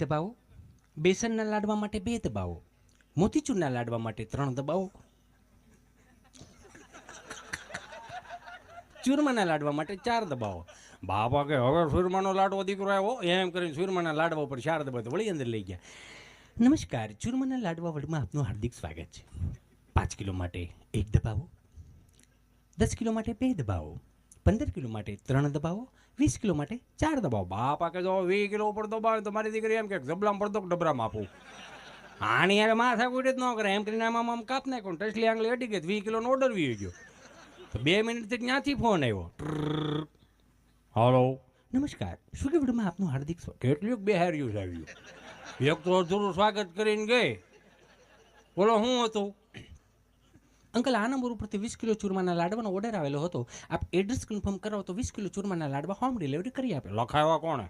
દબાવો, બેસનના લાડવા માટે 2 દબાવો, મોતીચૂરના લાડવા માટે 3 દબાવો, ચૂરમાના લાડવા માટે 4 દબાવો. બાપા કે હવે સુરમાનો લાડવો દીકરો આવ્યો એમ કરીને સુરમાના લાડવા ઉપર 4 દબાવ વળી અંદર લઈ ગયા. નમસ્કાર, ચૂરમાના લાડવા વર્લ્ડમાં આપનું હાર્દિક સ્વાગત છે. 5 કિલો માટે 1 દબાવો, 10 કિલો માટે 2 દબાવો, 15 કિલો માટે 3 દબાવો, 20 કિલો માટે 4 દબાવો. બાપા કે જો 20 કિલો ઉપર દબાવે તો મારી દીકરી એમ કે જબલામાં પડતો ડબરામાં આપું. આની યાર માથા કોઈ જ ન કરે એમ કરીને આમ કાપ નાખ્યો ટસલી આંગળી અડી ગઈ 20 કિલોનો ઓર્ડર વી ગયો. તો 2 મિનિટથી ત્યાંથી ફોન આવ્યો. હલો, નમસ્કાર, સુગીવડમાં આપનું હાર્દિક સ્વાગત. કેટલું બેહાર્યું છે આવ્યું. એક તો અધૂરું સ્વાગત કરીને ગઈ. બોલો શું હતું? અંકલ, આ નંબર ઉપરથી 20 કિલો ચૂરમાના લાડવાનો ઓર્ડર આવેલો હતો. આપ એડ્રેસ કન્ફર્મ કરાવો તો 20 કિલો ચૂરમાના લાડવા હોમ ડિલિવરી કરી આપે. લખાવ્યા કોણે?